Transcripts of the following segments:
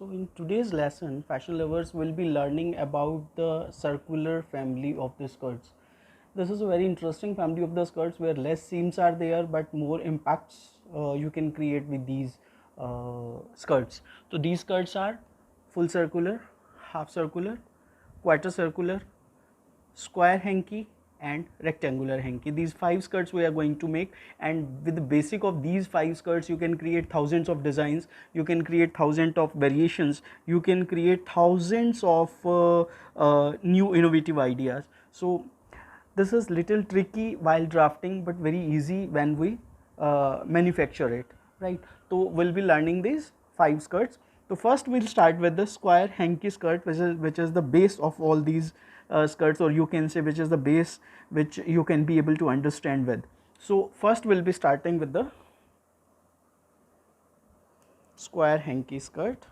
So in today's lesson, fashion lovers will be learning about the circular family of the skirts. This is a very interesting family of the skirts where less seams are there but more impacts you can create with these skirts. So these skirts are full circular, half circular, quarter circular, square hanky and rectangular hanky. These 5 skirts we are going to make, and with the basic of these 5 skirts you can create thousands of designs, you can create thousands of variations, you can create thousands of new innovative ideas. So this is little tricky while drafting but very easy when we manufacture it, right? So we'll be learning these 5 skirts. So first we'll start with the square hanky skirt, which is the base of all these skirts, or you can say which is the base which you can be able to understand with. So first we'll be starting with the square hanky skirt.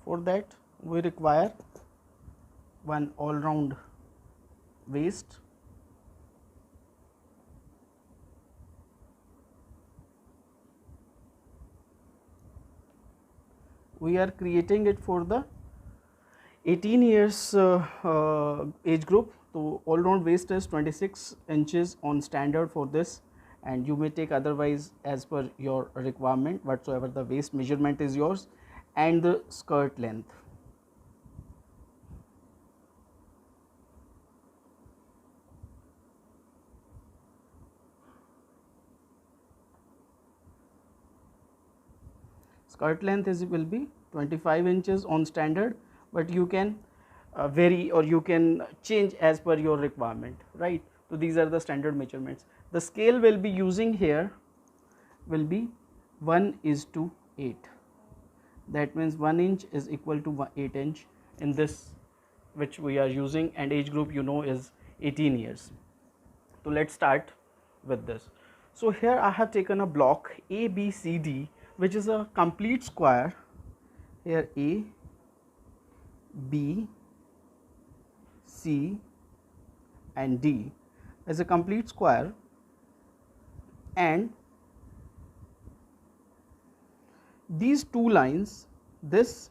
For that we require one all-round waist, we are creating it for the 18 years age group. So all-round waist is 26 inches on standard for this, and you may take otherwise as per your requirement, whatsoever the waist measurement is yours, and the skirt length. Skirt length will be 25 inches on standard, but you can vary or you can change as per your requirement, right? So these are the standard measurements. The scale we'll be using here will be 1:8. That means 1 inch is equal to 8 inch in this which we are using, and age group you know is 18 years. So let's start with this. So here I have taken a block A, B, C, D, which is a complete square. Here A, B, C and D is a complete square, and these two lines, this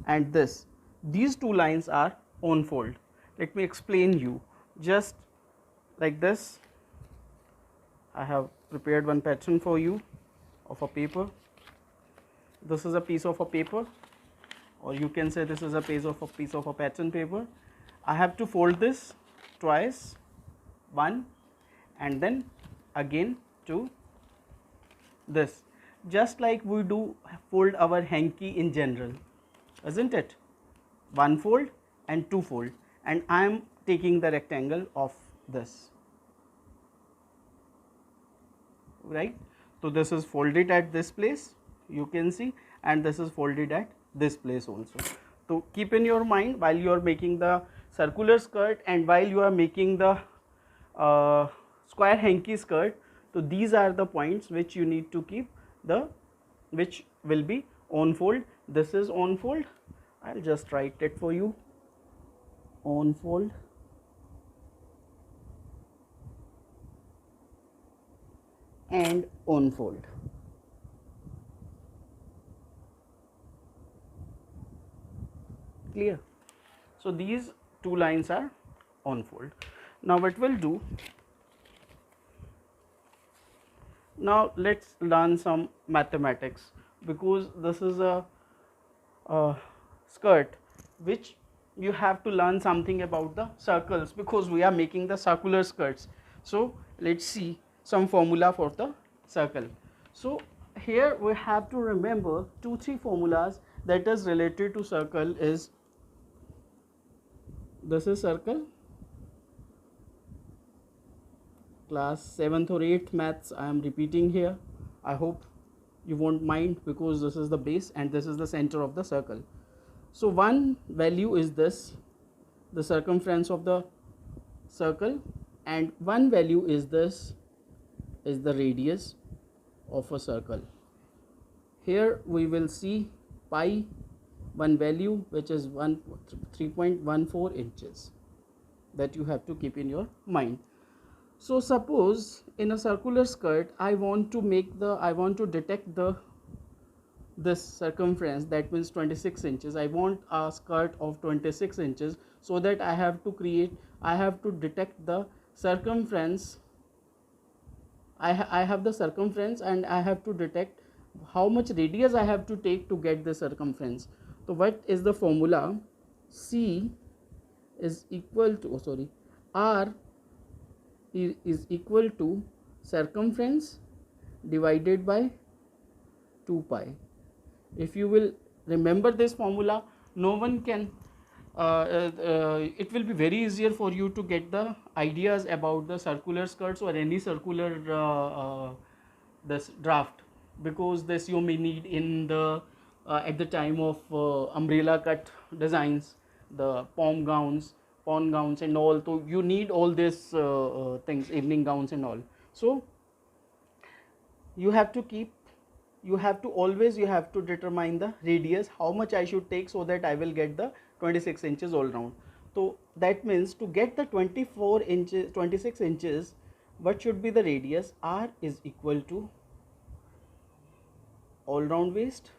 and this, these two lines are on fold. Let me explain you. Just like this, I have prepared one pattern for you of a paper. This is a piece of a paper, or you can say this is a piece of a pattern paper. I have to fold this twice, one and then again to this, just like we do fold our hanky in general, isn't it? One fold and two fold, and I am taking the rectangle of this, right? So this is folded at this place, you can see, and this is folded at this place also. So keep in your mind while you are making the circular skirt and while you are making the square hanky skirt, so these are the points which you need to keep, the which will be on fold. This is on fold, I'll just write it for you, on fold, and on fold. Clear? So these two lines are on fold. Now what we'll do, now let's learn some mathematics, because this is a skirt which you have to learn something about the circles, because we are making the circular skirts. So let's see some formula for the circle. So here we have to remember 2-3 formulas that is related to circle. Is this is circle, class 7th or 8th maths I am repeating here, I hope you won't mind, because this is the base and this is the center of the circle. So one value is this, the circumference of the circle, and one value is this, is the radius of a circle. Here we will see pi, one value which is 3.14 inches, that you have to keep in your mind. So suppose in a circular skirt I want to detect this circumference, that means 26 inches. I want a skirt of 26 inches, so that I have to detect the circumference. I have the circumference, and I have to detect how much radius I have to take to get the circumference. So what is the formula? C is equal to, R is equal to circumference divided by 2 pi. If you will remember this formula, no one can it will be very easier for you to get the ideas about the circular skirts or any circular this draft, because this you may need in the at the time of umbrella cut designs, the pom gowns and all. So you need all these things, evening gowns and all. So you have to determine the radius, how much I should take, so that I will get the 26 inches all round. So that means to get the 26 inches, what should be the radius? R is equal to all round waist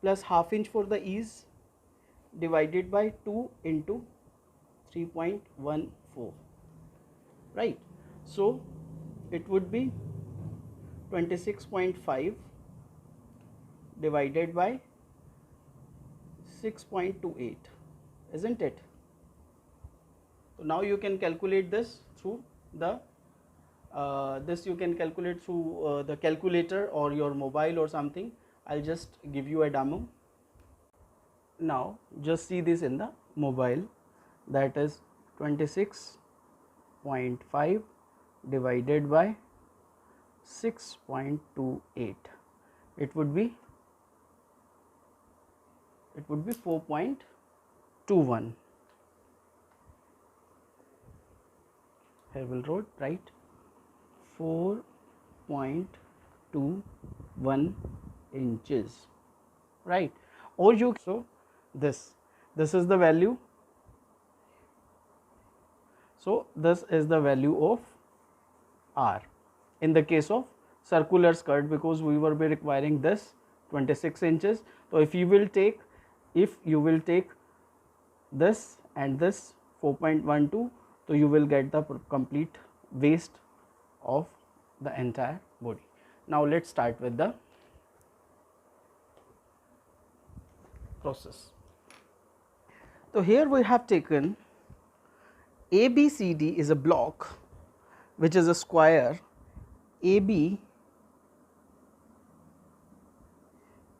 plus half inch for the ease divided by 2 into 3.14, right? So it would be 26.5 divided by 6.28, isn't it? So now you can calculate this through the the calculator or your mobile or something. I'll just give you a demo. Now just see this in the mobile, that is 26.5 divided by 6.28. It would be 4.21. Here will write, right? 4.21 inches, right? Or you, so this is the value. So this is the value of R in the case of circular skirt, because we will be requiring this 26 inches. So if you will take this and this 4.12, so you will get the complete waist of the entire body. Now let's start with the process. So here we have taken ABCD is a block which is a square. AB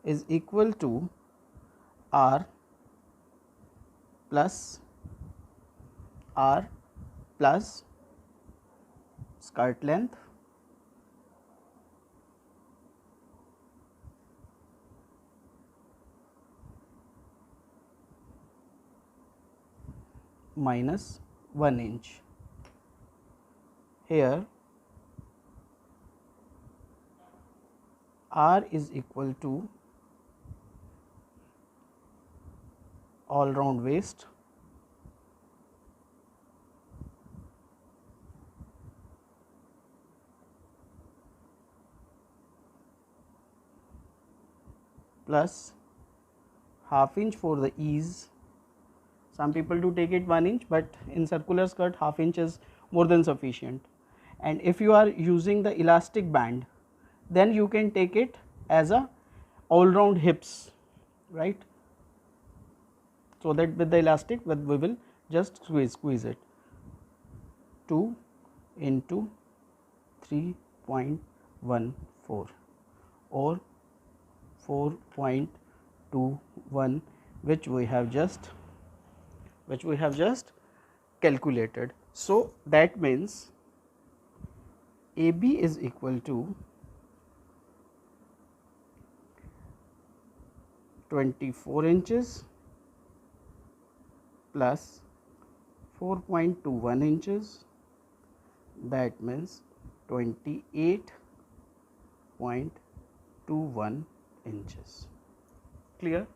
is equal to R plus skirt length minus 1 inch. Here R is equal to all round waist plus half inch for the ease. Some people do take it 1 inch, but in circular skirt half inch is more than sufficient. And if you are using the elastic band, then you can take it as a all round hips, right? So that with the elastic, we will just squeeze it. 2 into 3.14 or 4.21, which we have just calculated. So that means AB is equal to 24 inches plus 4.21 inches, that means 28.21 inches. Clear?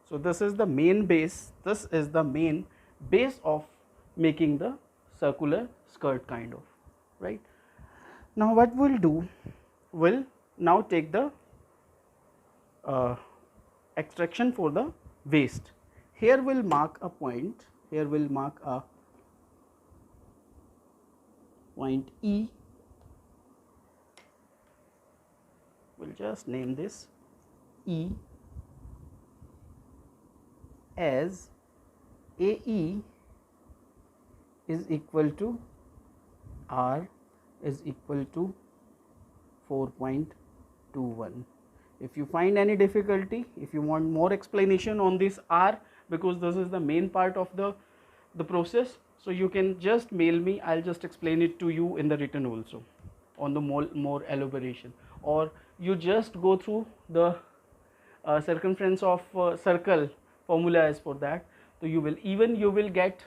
So this is the main base, this is the main base of making the circular skirt kind of, right? Now what we'll do, we'll now take the extraction for the waist. Here we'll mark a point, here we'll mark a point E, we'll just name this E, as AE is equal to R is equal to 4.21. If you find any difficulty, if you want more explanation on this R, because this is the main part of the process, so you can just mail me, I'll just explain it to you in the written also on the more elaboration, or you just go through the circumference of circle formula is for that. So you will get,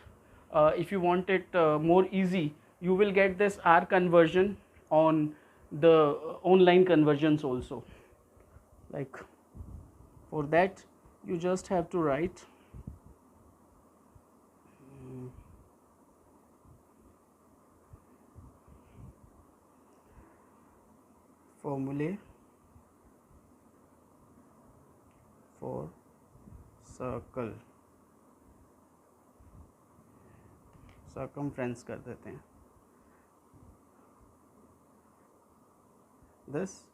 if you want it more easy, you will get this R conversion on the online conversions also. Like for that you just have to write formulae for circle, circumference कर देते हैं this,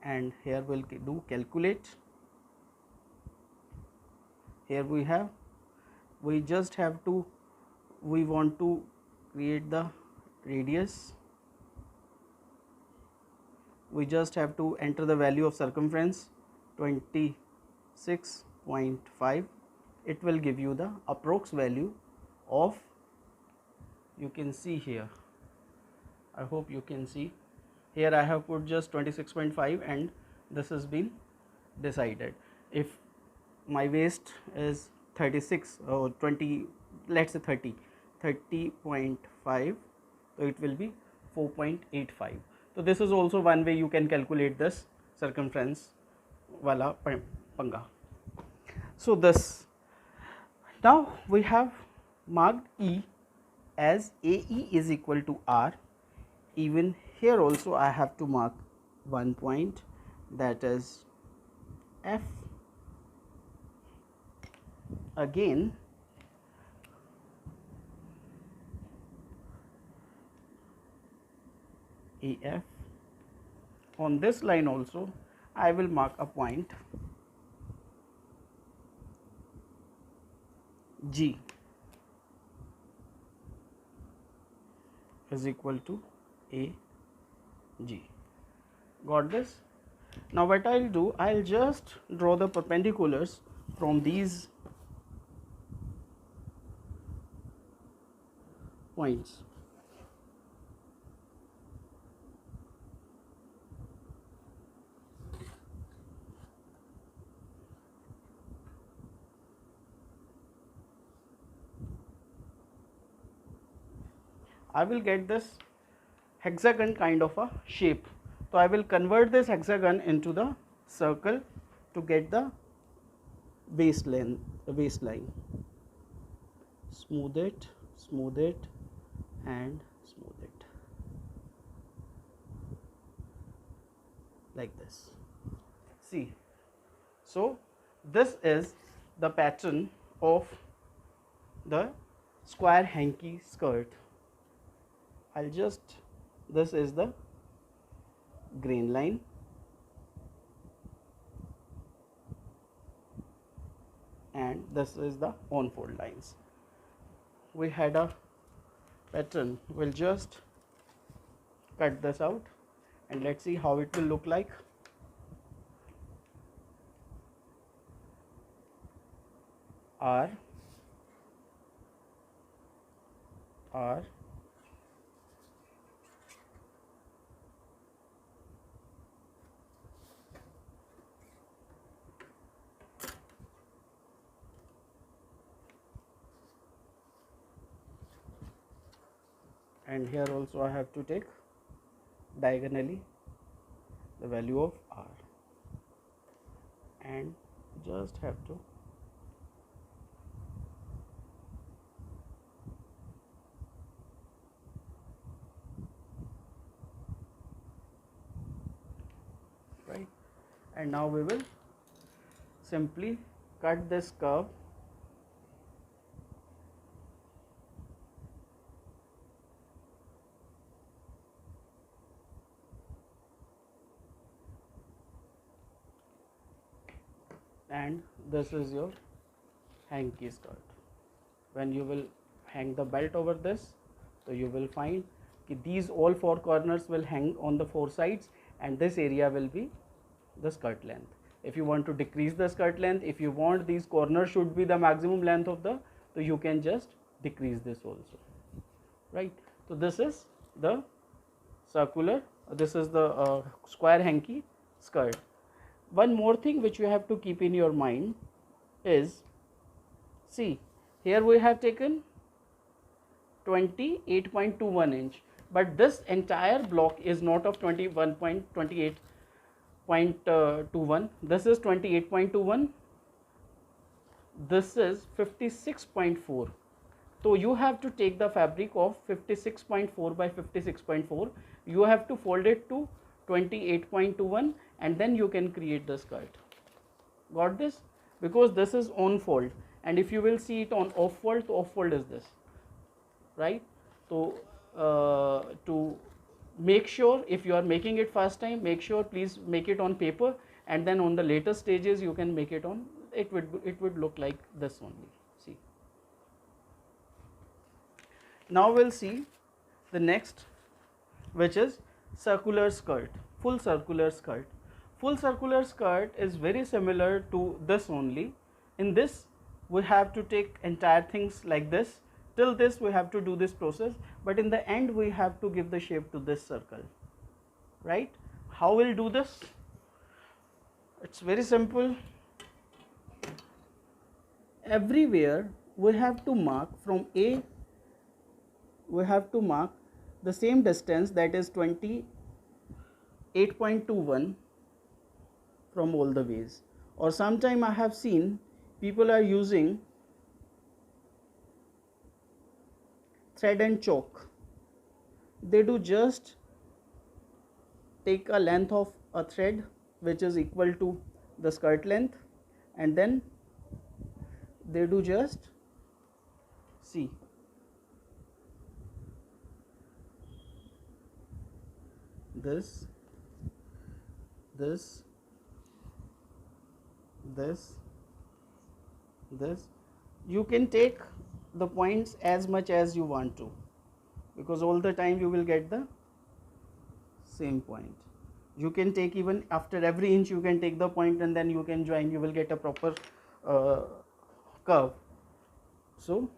and here we'll do calculate. Here we just have to, we want to create the radius, we just have to enter the value of circumference 26.5. it will give you the approx value of, you can see here, I hope you can see here, I have put just 26.5 and this has been decided. If my waist is 36 or 20, let's say 30.5, so it will be 4.85. so this is also one way you can calculate this circumference wala panga. So this, now we have marked E as AE is equal to R. Even here also I have to mark one point, that is F. Again AF. On this line also I will mark a point G is equal to AG. Got this? Now what I'll do, I'll just draw the perpendiculars from these points. I will get this hexagon kind of a shape. So I will convert this hexagon into the circle to get the waistline. Smooth it and smooth it like this. See, so this is the pattern of the square hanky skirt. I'll just, this is the grain line, and this is the on fold lines. We had a pattern, we'll just cut this out and let's see how it will look like. R and here also I have to take diagonally the value of r, and just have to right. And now we will simply cut this curve and this is your Hankey skirt. When you will hang the belt over this, so you will find that these all four corners will hang on the four sides, and this area will be the skirt length. If you want to decrease the skirt length, if you want these corners should be the maximum length of the, so you can just decrease this also, right. So this is the circular, this is the square hanky skirt. One more thing which you have to keep in your mind is, see, here we have taken 28.21 inch, but this entire block is not of 21.28.21, this is 28.21, this is 56.4. So you have to take the fabric of 56.4 by 56.4, you have to fold it to 28.21, and then you can create the skirt. Got this? Because this is on fold, and if you will see it on off fold, off fold is this, right. So to make sure, if you are making it first time, make sure please make it on paper, and then on the later stages you can make it on, it would look like this only. See, now we'll see the next, which is circular skirt, full circular skirt. Full circular skirt is very similar to this only. In this we have to take entire things like this, till this we have to do this process, but in the end we have to give the shape to this circle, right. How we'll do this? It's very simple. Everywhere we have to mark from A, we have to mark the same distance, that is 28.21 from all the ways. Or sometime I have seen people are using thread and chalk. They do just take a length of a thread which is equal to the skirt length, and then they do just, see, this, this, this, this. You can take the points as much as you want to, because all the time you will get the same point. You can take, even after every inch you can take the point, and then you can join, you will get a proper curve. So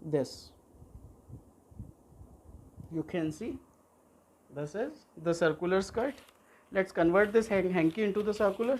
this, you can see, this is the circular skirt. Let's convert this hanky into the circular.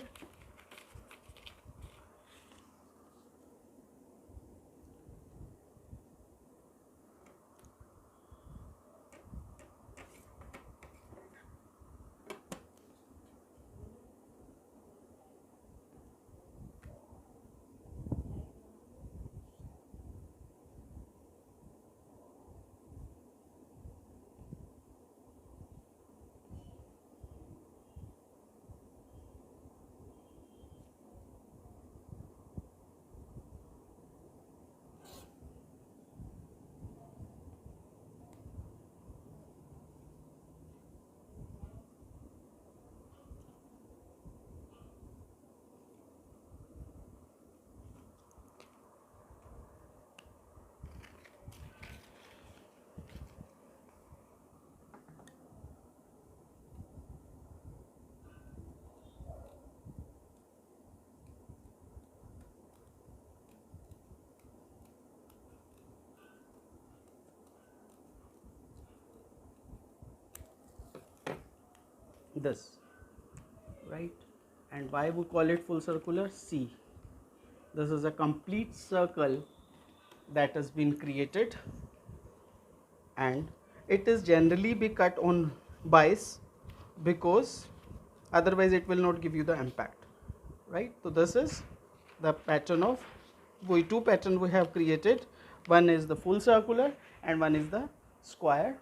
this, right? And why we call it full circular? See, this is a complete circle that has been created, and it is generally be cut on bias because otherwise it will not give you the impact, right? So this is the pattern of two pattern we have created. One is the full circular and one is the square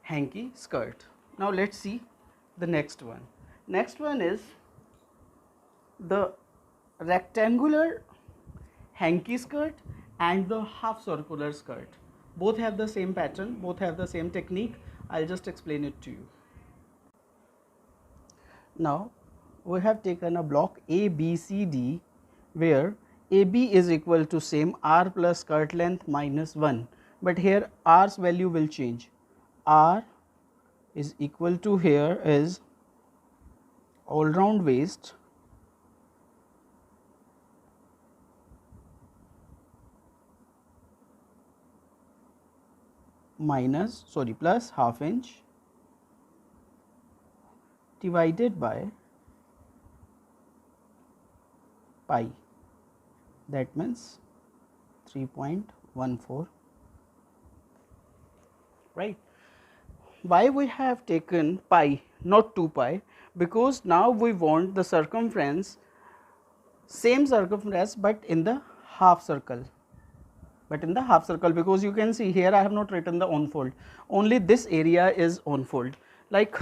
hanky skirt. Now let's see the next one. Next one is the rectangular hanky skirt and the half circular skirt. Both have the same pattern, both have the same technique. I'll just explain it to you. Now we have taken a block A, B, C, D, where AB is equal to same R plus skirt length minus 1, but here R's value will change. R is equal to, here is all round waist minus, sorry, plus half inch divided by pi, that means 3.14, right? Why we have taken pi, not 2 pi? Because now we want the circumference, same circumference but in the half circle, because you can see here I have not written the unfold, only this area is unfold. Like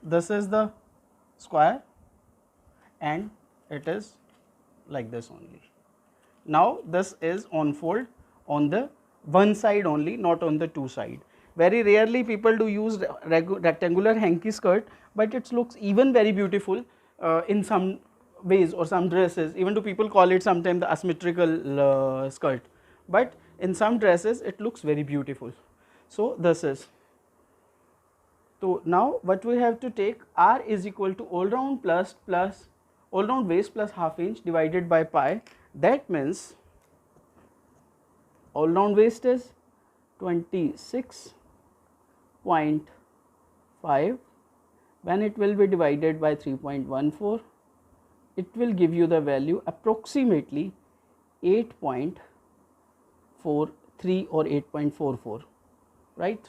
this is the square and it is like this only. Now this is unfold on the one side only, not on the two side. Very rarely people do use rectangular hanky skirt, but it looks even very beautiful in some ways, or some dresses, even do people call it sometimes the asymmetrical skirt, but in some dresses it looks very beautiful. So this is, so now what we have to take, R is equal to all round all round waist plus half inch divided by pi, that means all round waist is 26.5, when it will be divided by 3.14, it will give you the value approximately 8.43 or 8.44, right?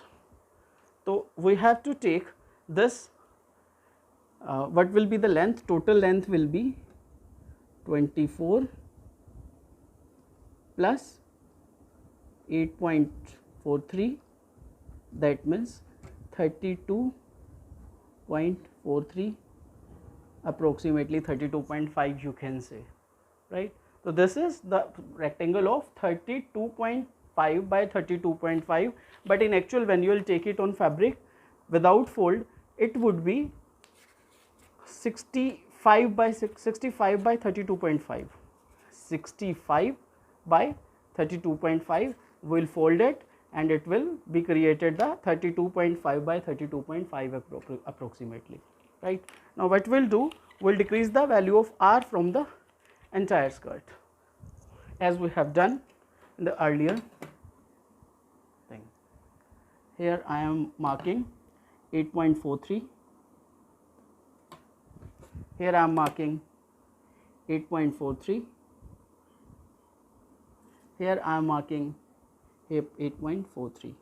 So we have to take this, what will be the length? Total length will be 24 plus 8.43, that means 32.43, approximately 32.5 you can say, right? So this is the rectangle of 32.5 by 32.5, but in actual when you will take it on fabric without fold, it would be 65 by 32.5, 65 by 32.5, we will fold it and it will be created the 32.5 by 32.5 approximately, right? Now what we will do, we will decrease the value of R from the entire skirt, as we have done in the earlier thing. Here I am marking 8.43, here I am marking 8.43, here I am marking 8.43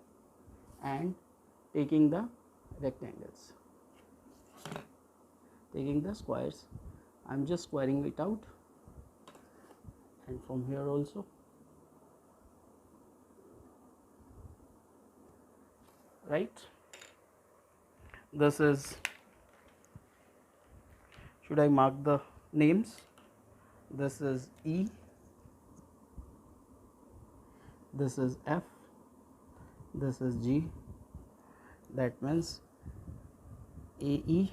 and taking the rectangles, taking the squares, I am just squaring it out, and from here also, right? This is, should I mark the names? This is E, this is F, this is G, that means AE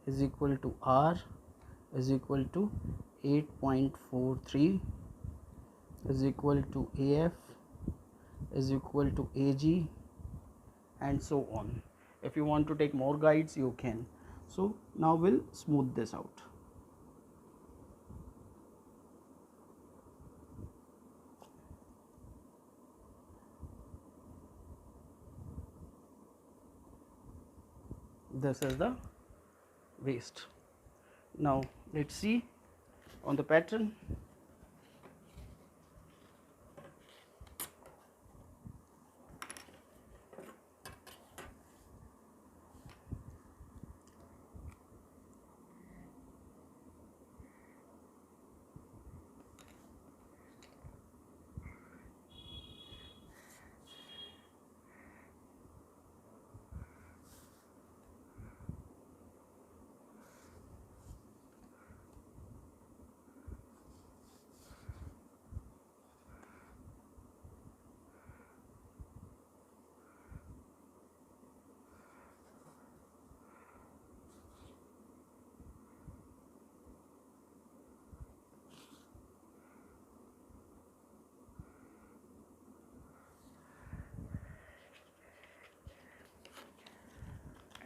is equal to R is equal to 8.43 is equal to AF is equal to AG, and so on. If you want to take more guides, you can. So now we'll smooth this out. this is the waist. Now let's see on the pattern.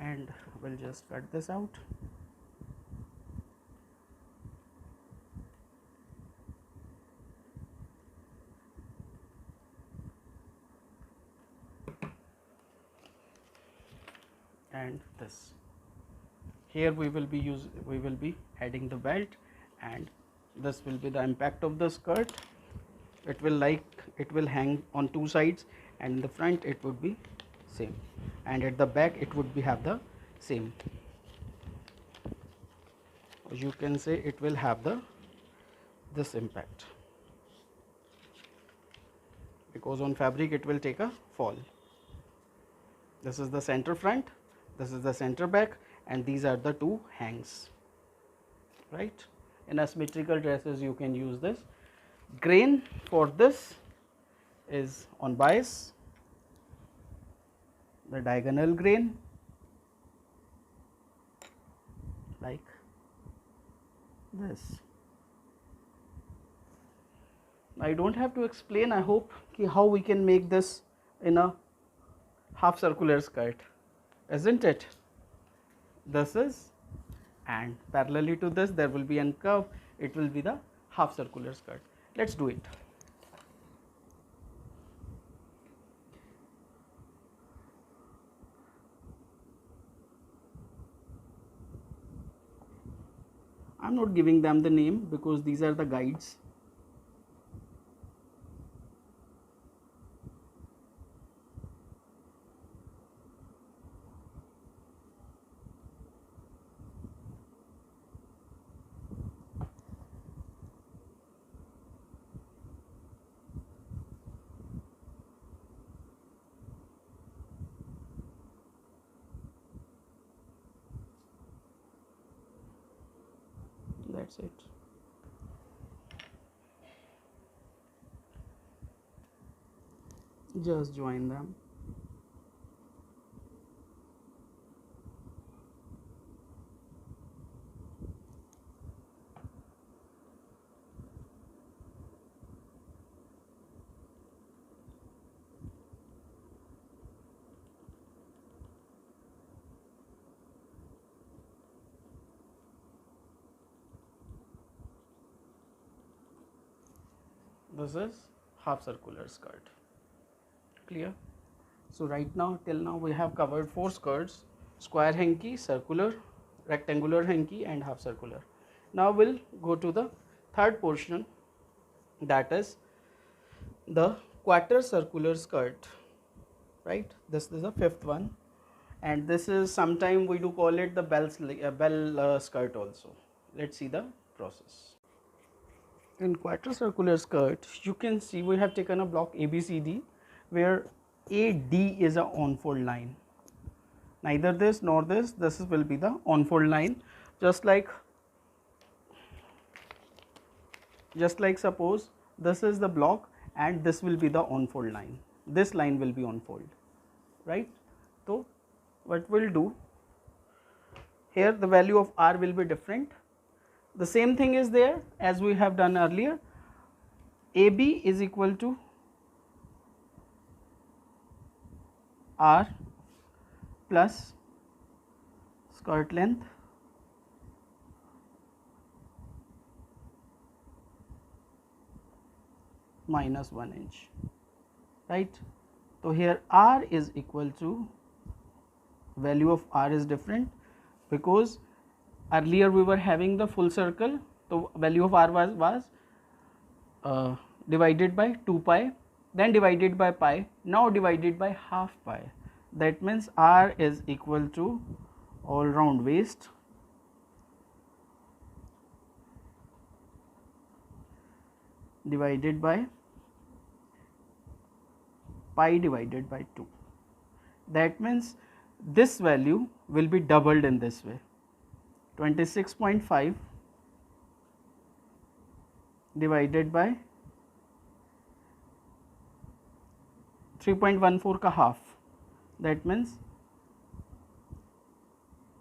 And we'll just cut this out. And this here we will be adding the belt, and this will be the impact of the skirt. It will hang on two sides, and in the front it would be same, and at the back it would be have the same. You can say it will have this impact, because on fabric it will take a fall. This is the center front, this is the center back, and these are the two hangs, right? In asymmetrical dresses you can use this. Grain for this is on bias, the diagonal grain, like this. I don't have to explain, I hope, how we can make this in a half circular skirt, isn't it? This is, and parallelly to this there will be a curve, it will be the half circular skirt. Let's do it. I am not giving them the name because these are the guides. That's it. Just join them. This is half circular skirt. Clear? So right now, till now we have covered 4 skirts: square hanky, circular, rectangular hanky, and half circular. Now we'll go to the third portion, that is the quarter circular skirt, right? This is the fifth one, and this is, sometime we do call it the bell skirt also. Let's see the process. In quarter circular skirt, you can see we have taken a block ABCD where AD is a on-fold line. Neither this nor this will be the on-fold line. Just like suppose this is the block and this will be the on-fold line. This line will be on-fold, right? So what we'll do here, the value of R will be different. The same thing is there as we have done earlier. AB is equal to R plus skirt length minus 1 inch, right? So here R is equal to value of r is different, because earlier we were having the full circle, the value of r was divided by 2 pi, then divided by pi, now divided by half pi. That means r is equal to all round waist divided by pi divided by 2. That means this value will be doubled in this way, 26.5 divided by 3.14 का half, that means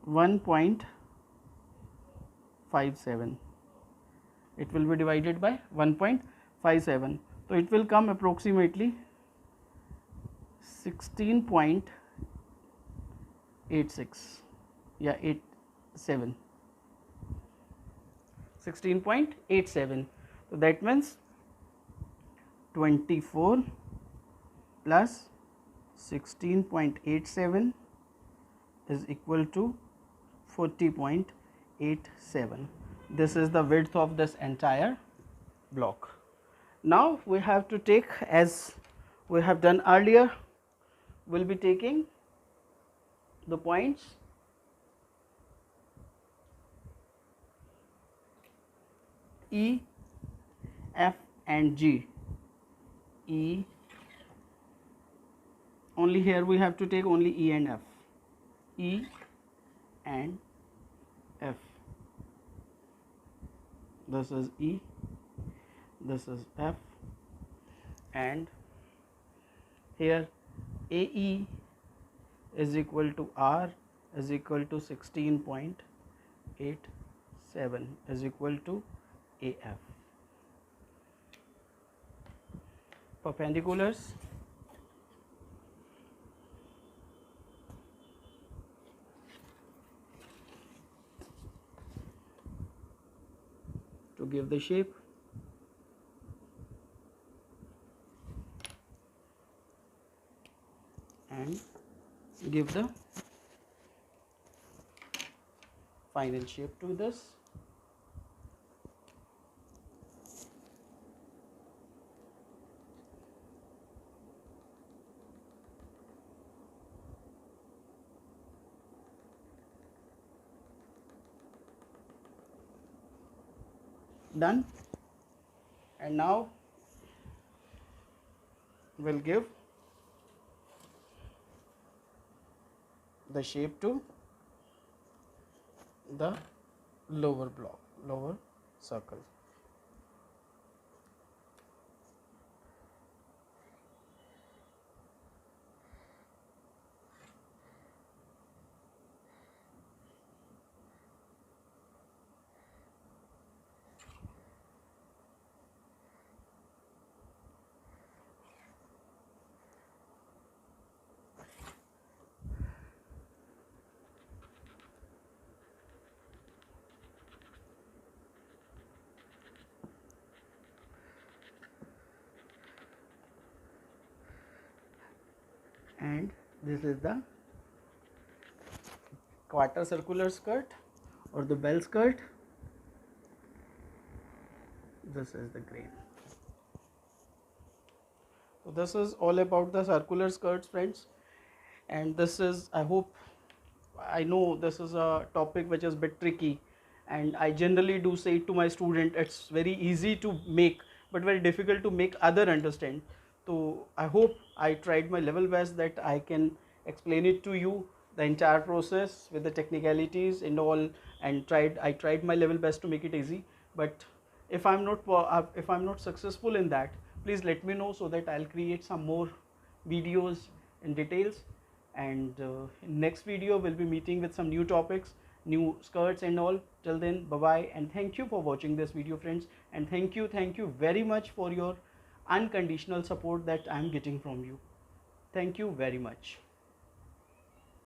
1.57. It will be divided by 1.57, so it will come approximately 16.86, yeah, 87, 16.87. So that means 24 plus 16.87 is equal to 40.87. This is the width of this entire block. Now we have to take, as we have done earlier, we will be taking the points E, F and G. E, only here we have to take only E and F. E and F. This is E, this is F, and here AE is equal to R is equal to 16.87 is equal to AF. Perpendiculars. To give the shape, and give the final shape to this. Done. And now we'll give the shape to the lower block, lower circle. And this is the quarter circular skirt or the bell skirt. This is the grain. So this is all about the circular skirts, friends, and this is, I hope, I know this is a topic which is a bit tricky, and I generally do say to my student it's very easy to make but very difficult to make other understand. So I hope I tried my level best that I can explain it to you, the entire process with the technicalities and all, and I tried my level best to make it easy. But if I'm not successful in that, please let me know so that I'll create some more videos in details. And in next video we'll be meeting with some new topics, new skirts and all. Till then, bye bye, and thank you for watching this video, friends, and thank you very much for your unconditional support that I'm getting from you. Thank you very much.